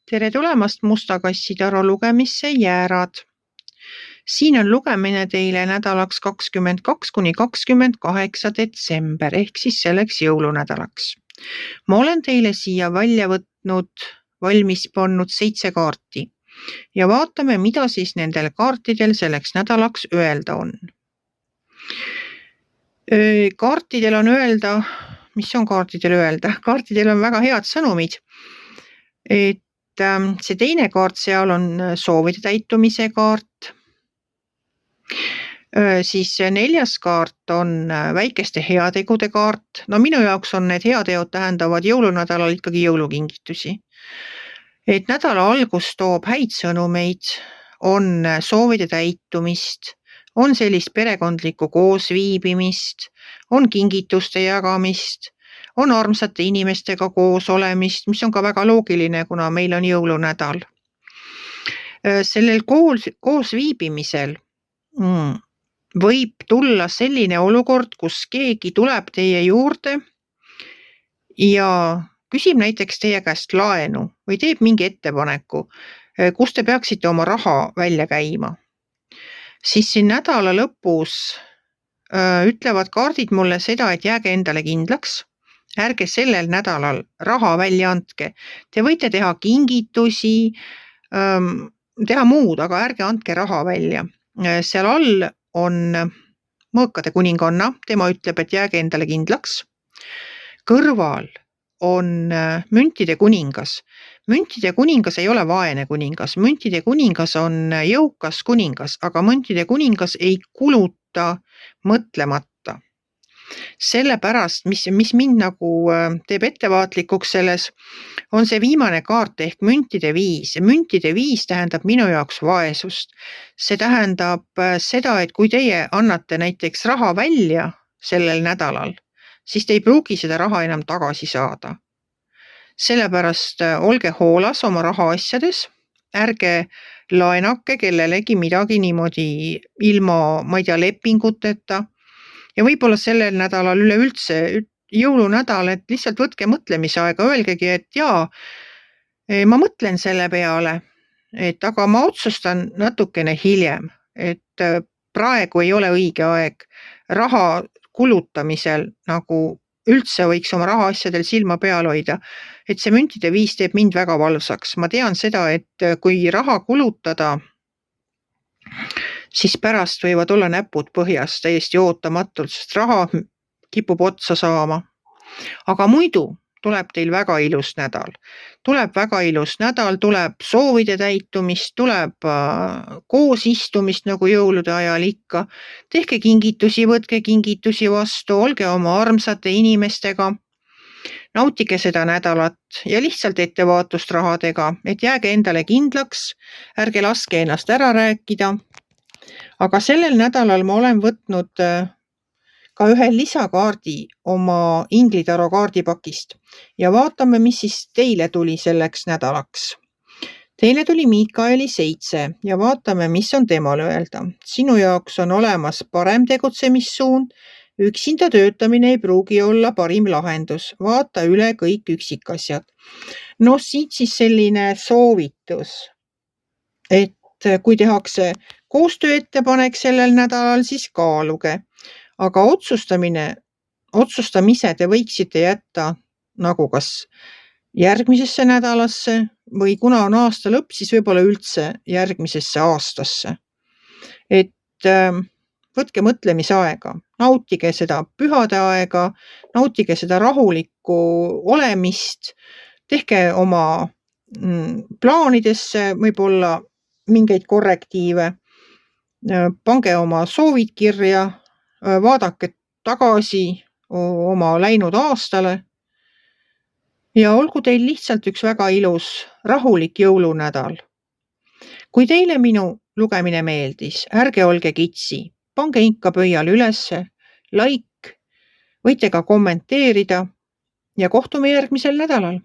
Tere tulemast Musta kassitaru lugemisse Jäärad. Siin on lugemine teile nädalaks 22–28 detsember ehk siis selleks jõulunädalaks. Ma olen teile siia välja valmis pannud 7 kaarti ja vaatame, mida siis nendel kaartidel selleks nädalaks öelda on. Kaartidel on öelda, mis on kaartidel öelda? Kaartidel on väga head sõnumid. See teine kaart seal on soovide täitumise kaart. Siis 4. kaart on väikeste heategude kaart. No minu jaoks on need heateod tähendavad jõulunädalal ikkagi jõulukingitusi. Et nädala algus toob häid sõnumeid, on soovide täitumist, on sellist perekondlikku koosviibimist, on kingituste jagamist, on armsate inimestega koos olemist, mis on ka väga loogiline, kuna meil on jõulunädal. Sellel koos viibimisel võib tulla selline olukord, kus keegi tuleb teie juurde ja küsib näiteks teie käest laenu või teeb mingi ettepaneku, kus te peaksite oma raha välja käima. Siis siin nädala lõpus ütlevad kaardid mulle seda, et jääge endale kindlaks. Ärge sellel nädalal raha välja andke. Te võite teha kingitusi, teha muud, aga ärge andke raha välja. Seal all on mõõkade kuninganna, tema ütleb, et jääge endale kindlaks. Kõrval on müntide kuningas. Müntide kuningas ei ole vaene kuningas. Müntide kuningas on jõukas kuningas, aga müntide kuningas ei kuluta mõtlemata. Sellepärast, mis mind nagu teeb ettevaatlikuks selles, on see viimane kaart ehk müntide 5. Müntide 5 tähendab minu jaoks vaesust. See tähendab seda, et kui teie annate näiteks raha välja sellel nädalal, siis te ei pruugi seda raha enam tagasi saada. Sellepärast olge hoolas oma rahaasjades, ärge laenake kellelegi midagi niimoodi ilma, ma ei tea, lepinguteta. Ja võib-olla sellel nädalal üleüldse jõulunädal, et lihtsalt võtke mõtlemise aega, öelgegi, et jaa, ma mõtlen selle peale, aga ma otsustan natukene hiljem, et praegu ei ole õige aeg raha kulutamisel, nagu üldse võiks oma rahaasjadel silma peal hoida, et see müntide 5 teeb mind väga valvsaks. Ma tean seda, et kui raha kulutada, siis pärast võivad olla näpud põhjas täiesti ootamatult, sest raha kipub otsa saama. Aga muidu tuleb teil väga ilus nädal. Tuleb väga ilus nädal, tuleb soovide täitumist, tuleb koos istumist nagu jõulude ajal ikka. Tehke kingitusi, võtke kingitusi vastu, olge oma armsate inimestega. Nautige seda nädalat ja lihtsalt ettevaatust rahadega, et jääge endale kindlaks, ärge laske ennast ära rääkida. Aga sellel nädalal ma olen võtnud ka ühe lisakaardi oma Inglitaro kaardipakist ja vaatame, mis siis teile tuli selleks nädalaks. Teile tuli Miikaeli 7 ja vaatame, mis on temal öelda. Sinu jaoks on olemas parem tegutsemissuund, üksinda töötamine ei pruugi olla parim lahendus. Vaata üle kõik üksikasjad. No siit siis selline soovitus, et kui tehakse koostööettepanek sellel nädalal, siis kaaluge. Aga otsustamise te võiksite jätta nagu kas järgmisesse nädalasse või kuna on aasta lõpp, siis võib-olla üldse järgmisesse aastasse. Et võtke mõtlemisaega, nautige seda pühade aega, nautige seda rahulikku olemist, tehke oma plaanidesse võib-olla mingeid korrektiive, pange oma soovid kirja, vaadake tagasi oma läinud aastale ja olgu teil lihtsalt üks väga ilus, rahulik jõulunädal. Kui teile minu lugemine meeldis, ärge olge kitsi, pange ikka pöial ülesse, like, võite ka kommenteerida ja kohtume järgmisel nädalal.